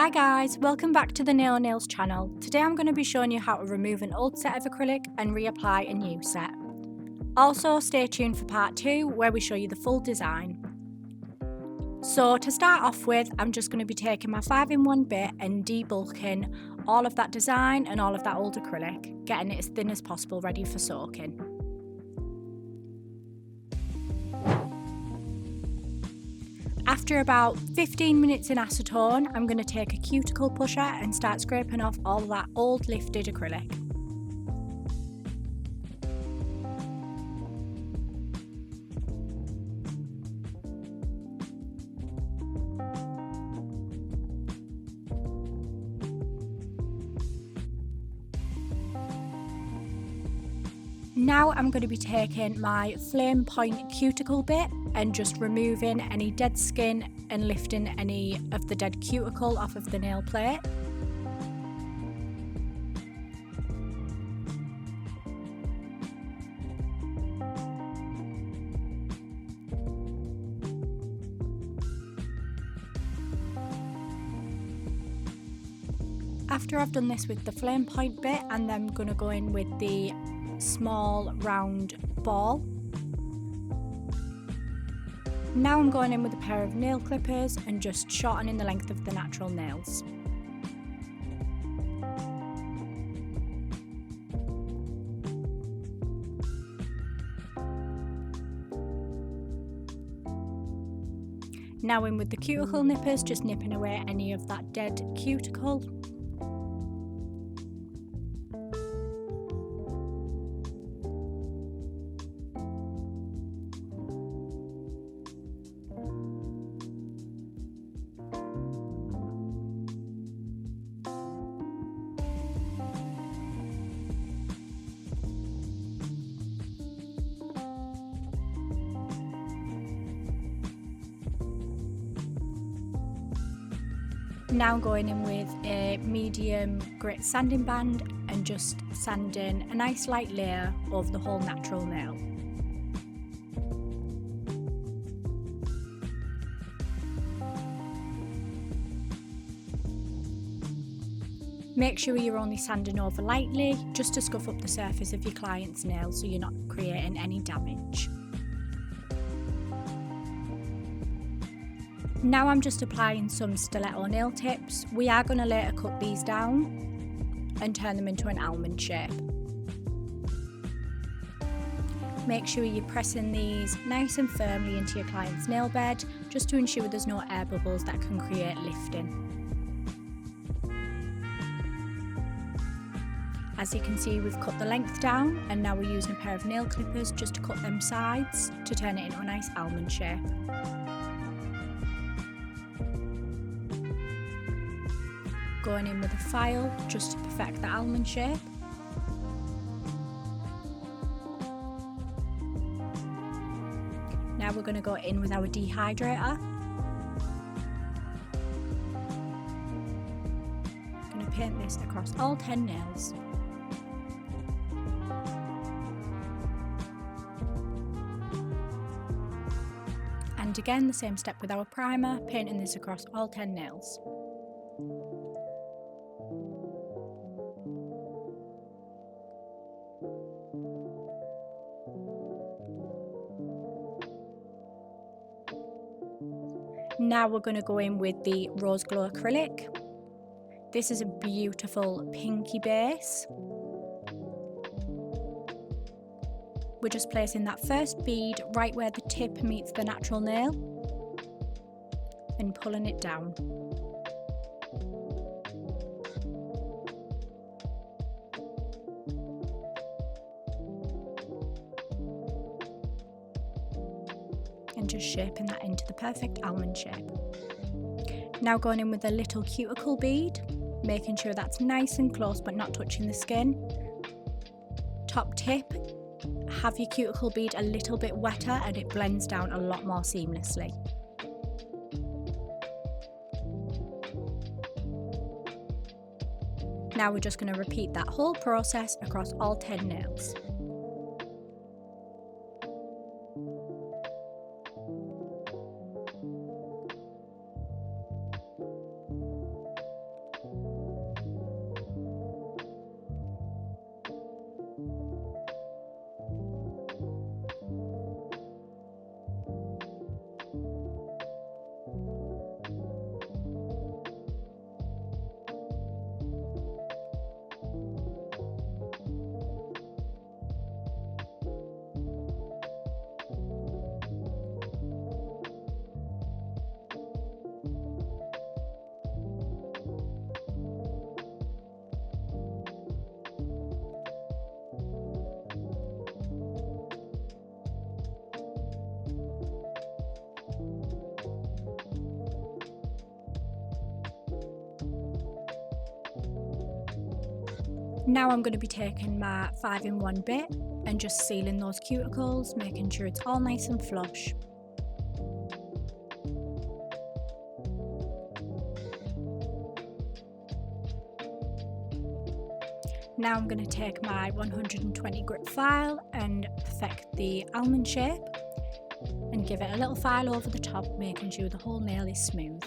Hi guys, welcome back to the Nail Nails channel. Today I'm going to be showing you how to remove an old set of acrylic and reapply a new set. Also stay tuned for part 2 where we show you the full design. So to start off with, I'm just going to be taking my 5-in-1 bit and debulking all of that design and all of that old acrylic, getting it as thin as possible ready for soaking. After about 15 minutes in acetone, I'm going to take a cuticle pusher and start scraping off all that old lifted acrylic. Now I'm going to be taking my flame point cuticle bit and just removing any dead skin and lifting any of the dead cuticle off of the nail plate. After I've done this with the flame point bit, and then I'm going to go in with the small round ball. Now I'm going in with a pair of nail clippers and just shortening the length of the natural nails. Now in with the cuticle nippers, just nipping away any of that dead cuticle. Now going in with a medium grit sanding band and just sanding a nice light layer over the whole natural nail. Make sure you're only sanding over lightly, just to scuff up the surface of your client's nail so you're not creating any damage. Now I'm just applying some stiletto nail tips. We are going to later cut these down and turn them into an almond shape. Make sure you're pressing these nice and firmly into your client's nail bed, just to ensure there's no air bubbles that can create lifting. As you can see, we've cut the length down, and now we're using a pair of nail clippers just to cut them sides to turn it into a nice almond shape. Going in with a file just to perfect the almond shape. Now we're going to go in with our dehydrator. I'm going to paint this across all 10 nails. And again, the same step with our primer, painting this across all 10 nails. Now we're going to go in with the Rose Glow Acrylic. This is a beautiful pinky base. We're just placing that first bead right where the tip meets the natural nail and pulling it down. And just shaping that into the perfect almond shape. Now going in with a little cuticle bead, making sure that's nice and close but not touching the skin. Top tip, have your cuticle bead a little bit wetter and it blends down a lot more seamlessly. Now we're just going to repeat that whole process across all 10 nails. Now I'm going to be taking my 5-in-1 bit and just sealing those cuticles, making sure it's all nice and flush. Now I'm going to take my 120 grit file and perfect the almond shape and give it a little file over the top, making sure the whole nail is smooth.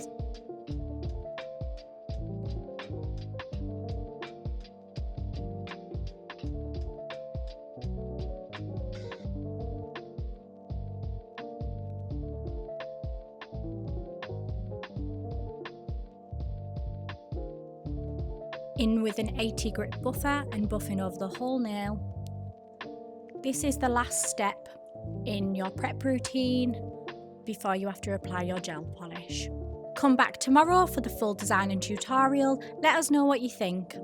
In with an 80 grit buffer and buffing over the whole nail. This is the last step in your prep routine before you have to apply your gel polish. Come back tomorrow for the full design and tutorial. Let us know what you think.